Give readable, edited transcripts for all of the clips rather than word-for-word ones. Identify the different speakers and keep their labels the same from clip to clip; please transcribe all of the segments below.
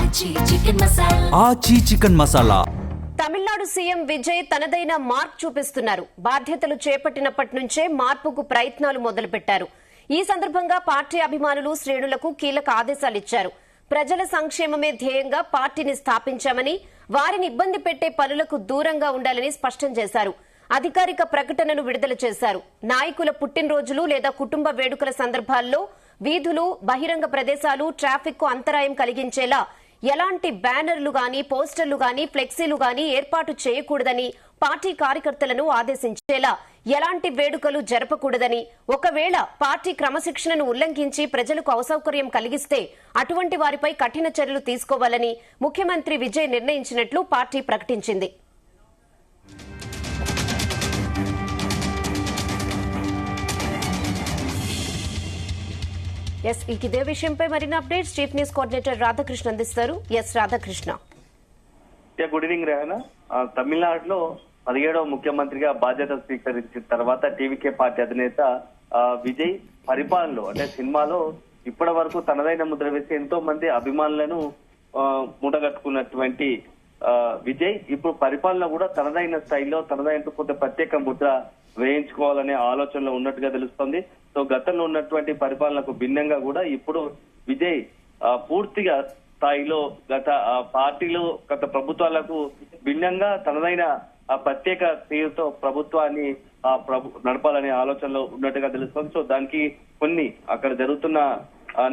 Speaker 1: ఆచి chicken masala.
Speaker 2: Tamil Nadu CM Vijay తనదైన mark చూపిస్తున్నారు. బాధ్యతలు చేపట్టినప్పటి నుంచే మార్పుకు ప్రయత్నాలు మొదలుపెట్టారు. ఈ సందర్భంగా పార్టీ అభిమానులు శ్రేణులకు కీలక ఆదేశాలిచ్చారు. ప్రజల సంక్షేమమే ధ్యేయంగా పార్టీని స్థాపించామని, వారిని ఇబ్బంది పెట్టే పనులకు దూరంగా ఉండాలని స్పష్టం చేశారు. అధికారిక ప్రకటనను విడుదల చేశారు. నాయకుల పుట్టినరోజులు లేదా కుటుంబ వేడుకల సందర్భాల్లో వీధులు, బహిరంగ ప్రదేశాలు, ట్రాఫిక్ కు అంతరాయం కలిగించేలా ఎలాంటి బ్యానర్లు గాని, పోస్టర్లు గాని, ఫ్లెక్సీలు గాని ఏర్పాటు చేయకూడదని పార్టీ కార్యకర్తలను ఆదేశించేలా ఎలాంటి వేడుకలు జరపకూడదని, ఒకవేళ పార్టీ క్రమశిక్షణను ఉల్లంఘించి ప్రజలకు అసౌకర్యం కలిగిస్తే అటువంటి వారిపై కఠిన చర్యలు తీసుకోవాలని ముఖ్యమంత్రి విజయ్ నిర్ణయించినట్లు పార్టీ ప్రకటించింది. ఇదే విషయంపై మరిన్ని updates chief news coordinator Radhakrishna అందిస్తారు. రాధాకృష్ణ.
Speaker 3: Good evening Rehana. తమిళనాడులో 17వ ముఖ్యమంత్రిగా బాధ్యత స్వీకరించిన తర్వాత టీవీకే పార్టీ అధినేత విజయ్ పరిపాలనలో అంటే సినిమాలో ఇప్పటి వరకు తనదైన ముద్ర వేసి ఎంతో మంది అభిమానులను మూటగట్టుకున్నటువంటి విజయ్ ఇప్పుడు పరిపాలన కూడా తనదైన స్థాయిలో తనదైన కొంత ప్రత్యేక ముద్ర వేయించుకోవాలనే ఆలోచనలో ఉన్నట్టుగా తెలుస్తోంది. సో గతంలో ఉన్నటువంటి పరిపాలనకు భిన్నంగా కూడా ఇప్పుడు విజయ్ పూర్తిగా స్థాయిలో గత పార్టీలు గత ప్రభుత్వాలకు భిన్నంగా తనదైన ప్రత్యేక తీరుతో ప్రభుత్వాన్ని నడపాలనే ఆలోచనలో ఉన్నట్టుగా తెలుస్తోంది. సో దానికి కొన్ని అక్కడ జరుగుతున్న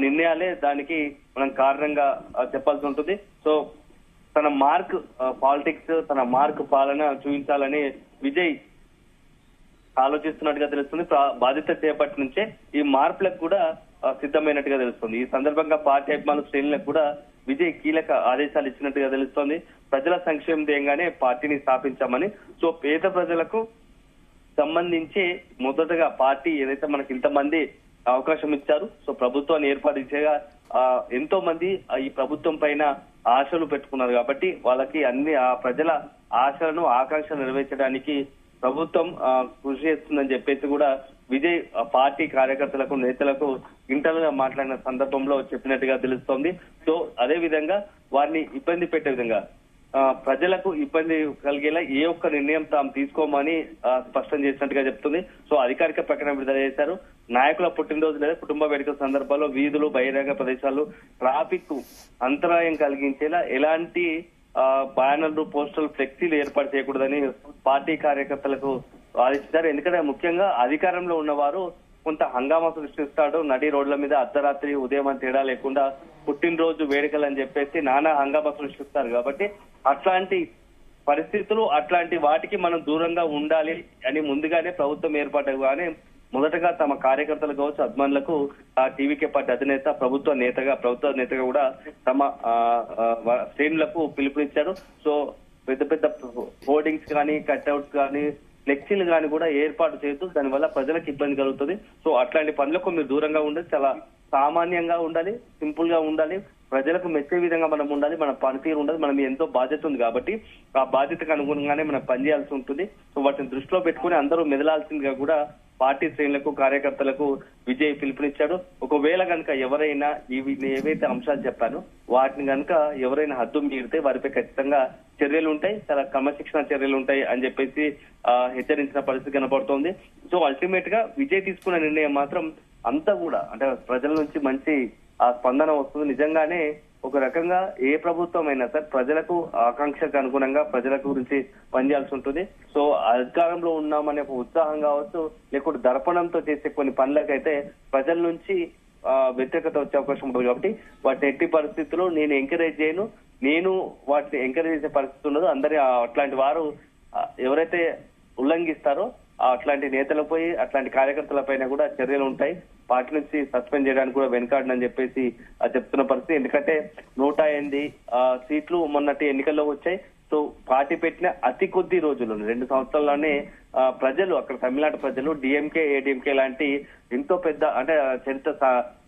Speaker 3: నిర్ణయాలే దానికి మనం కారణంగా చెప్పాల్సి ఉంటుంది. సో తన మార్క్ పాలిటిక్స్, తన మార్క్ పాలన చూపించాలని విజయ్ ఆలోచిస్తున్నట్టుగా తెలుస్తుంది. బాధ్యత చేపట్టి నుంచే ఈ మార్పులకు కూడా సిద్ధమైనట్టుగా తెలుస్తుంది. ఈ సందర్భంగా పార్టీ అభిమానుల శ్రేణులకు కూడా విజయ్ కీలక ఆదేశాలు ఇచ్చినట్టుగా తెలుస్తోంది. ప్రజల సంక్షేమం ధ్యేయంగానే పార్టీని స్థాపించామని, సో పేద ప్రజలకు సంబంధించి మొదటగా పార్టీ ఏదైతే మనకి ఇంతమంది అవకాశం ఇచ్చారు, సో ప్రభుత్వాన్ని ఏర్పాటు చేయగా ఎంతో మంది ఈ ప్రభుత్వం పైన ఆశలు పెట్టుకున్నారు కాబట్టి వాళ్ళకి అన్ని ఆ ప్రజల ఆశలను, ఆకాంక్షలు నెరవేర్చడానికి ప్రభుత్వం కృషి చేస్తుందని చెప్పేసి కూడా విజయ్ పార్టీ కార్యకర్తలకు, నేతలకు ఇంటర్నల్ గా మాట్లాడిన సందర్భంలో చెప్పినట్టుగా తెలుస్తోంది. సో అదే విధంగా వారిని ఇబ్బంది పెట్టే విధంగా ప్రజలకు ఇబ్బంది కలిగేలా ఏ ఒక్క నిర్ణయం తాము తీసుకోమని స్పష్టం చేసినట్టుగా చెప్తుంది. సో అధికారిక ప్రకటన విడుదల చేశారు. నాయకుల పుట్టినరోజు లేదా కుటుంబ వేడుకల సందర్భాల్లో వీధులు, బహిరంగ ప్రదేశాలు, ట్రాఫిక్ అంతరాయం కలిగించేలా ఎలాంటి బ్యానర్లు, పోస్టర్లు, ఫ్లెక్సీలు ఏర్పాటు చేయకూడదని పార్టీ కార్యకర్తలకు ఆదేశించారు. ఎందుకంటే ముఖ్యంగా అధికారంలో ఉన్నవారు కొంత హంగామా సృష్టిస్తాడు. నడి రోడ్ల మీద అర్ధరాత్రి, ఉదయం అని తేడా లేకుండా పుట్టినరోజు వేడుకలు అని చెప్పేసి నానా హంగామా సృష్టిస్తారు. కాబట్టి అట్లాంటి పరిస్థితులు, అట్లాంటి వాటికి మనం దూరంగా ఉండాలి అని ముందుగానే ప్రభుత్వం ఏర్పాటు కానీ మొదటగా తమ కార్యకర్తలు కావచ్చు, అభిమానులకు టీవీకే పార్టీ అధినేత ప్రభుత్వ నేతగా కూడా తమ శ్రేణులకు పిలుపునిచ్చారు. సో పెద్ద పెద్ద హోర్డింగ్స్ కానీ, కట్అవుట్స్ కానీ, ఫ్లెక్సీలు కానీ కూడా ఏర్పాటు చేయొద్దు, దానివల్ల ప్రజలకు ఇబ్బంది కలుగుతుంది. సో అట్లాంటి పనులకు మీరు దూరంగా ఉండాలి, చాలా సామాన్యంగా ఉండాలి, సింపుల్ గా ఉండాలి, ప్రజలకు మెచ్చే విధంగా మనం ఉండాలి, మన పనితీరు ఉండాలి. మనం ఎంతో బాధ్యత ఉంది కాబట్టి ఆ బాధ్యతకు అనుగుణంగానే మనం పనిచేయాల్సి ఉంటుంది. సో వాటిని దృష్టిలో పెట్టుకుని అందరూ మెదలాల్సిందిగా కూడా పార్టీ శ్రేణులకు, కార్యకర్తలకు విజయ్ పిలుపునిచ్చాడు. ఒకవేళ కనుక ఎవరైనా ఏవైతే అంశాలు చెప్పానో వాటిని కనుక ఎవరైనా హద్దు మీరితే వారిపై ఖచ్చితంగా చర్యలు ఉంటాయి, చాలా క్రమశిక్షణ చర్యలు ఉంటాయి అని చెప్పేసి హెచ్చరించిన పరిస్థితి కనబడుతోంది. సో అల్టిమేట్ గా విజయ్ తీసుకున్న నిర్ణయం మాత్రం అంతా కూడా అంటే ప్రజల నుంచి మంచి స్పందన వస్తుంది. నిజంగానే ఒక రకంగా ఏ ప్రభుత్వం అయినా సరే ప్రజలకు ఆకాంక్షకు అనుగుణంగా ప్రజల గురించి పనిచేయాల్సి ఉంటుంది. సో అధికారంలో ఉన్నామనే ఒక ఉత్సాహం కావచ్చు, లేకుంటే దర్పణంతో చేసే కొన్ని పనులకైతే ప్రజల నుంచి వ్యతిరేకత వచ్చే అవకాశం ఉంటుంది. కాబట్టి వాటిని ఎట్టి పరిస్థితుల్లో నేను ఎంకరేజ్ చేయను, నేను వాటిని ఎంకరేజ్ చేసే పరిస్థితి ఉండదు. అందరి అట్లాంటి వారు ఎవరైతే ఉల్లంఘిస్తారో అట్లాంటి నేతలపై, అట్లాంటి కార్యకర్తల పైన కూడా చర్యలు ఉంటాయి. పార్టీ నుంచి సస్పెండ్ చేయడానికి కూడా వెనకాడనని చెప్పేసి చెప్తున్న పరిస్థితి. ఎందుకంటే 108 సీట్లు మొన్నటి ఎన్నికల్లో వచ్చాయి. సో పార్టీ పెట్టిన అతి కొద్ది రోజుల్లో 2 సంవత్సరాల్లోనే ప్రజలు, అక్కడ తమిళనాడు ప్రజలు డిఎంకే, ఏడీఎంకే లాంటి ఎంతో పెద్ద అంటే చరిత్ర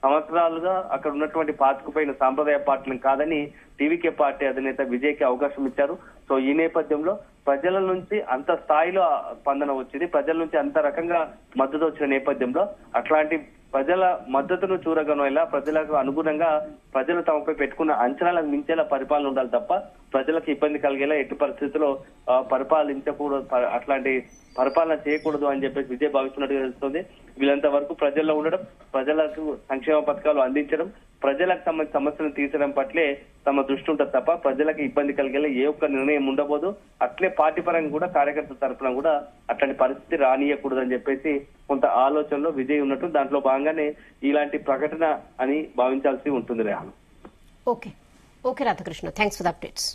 Speaker 3: సంవత్సరాలుగా అక్కడ ఉన్నటువంటి పాతుకుపోయిన సాంప్రదాయ పార్టీలను కాదని టీవీకే పార్టీ అధినేత విజయ్కి అవకాశం ఇచ్చారు. సో ఈ నేపథ్యంలో ప్రజల నుంచి అంత స్థాయిలో స్పందన వచ్చింది, ప్రజల నుంచి అంత రకంగా మద్దతు వచ్చిన నేపథ్యంలో అట్లాంటి ప్రజల మద్దతును చూరగొనేలా ప్రజలకు అనుగుణంగా ప్రజలు తమపై పెట్టుకున్న అంచనాలకు మించేలా పరిపాలన ఉండాలి తప్ప ప్రజలకు ఇబ్బంది కలిగేలా ఎట్టి పరిస్థితుల్లో పరిపాలించకూడదు, అట్లాంటి పరిపాలన చేయకూడదు అని చెప్పేసి విజయ్ భావిస్తున్నట్టుగా తెలుస్తుంది. వీళ్ళంత వరకు ప్రజల్లో ఉండడం, ప్రజలకు సంక్షేమ పథకాలు అందించడం, ప్రజలకు సంబంధించిన సమస్యలను తీర్చడం పట్లే తమ దృష్టి ఉంటుంది తప్ప ప్రజలకు ఇబ్బంది కలిగేలా ఏ ఒక్క నిర్ణయం ఉండబోదు. అట్లే పార్టీ పరంగా కూడా కార్యకర్తల తరఫున కూడా అట్లాంటి పరిస్థితి రానియకూడదు అని చెప్పేసి కొంత ఆలోచనలో విజయ్ ఉన్నట్టు, దాంట్లో భాగంగానే ఇలాంటి ప్రకటన అని భావించాల్సి ఉంటుంది. Rehan.
Speaker 2: Okay Radhakrishna, thanks for the updates.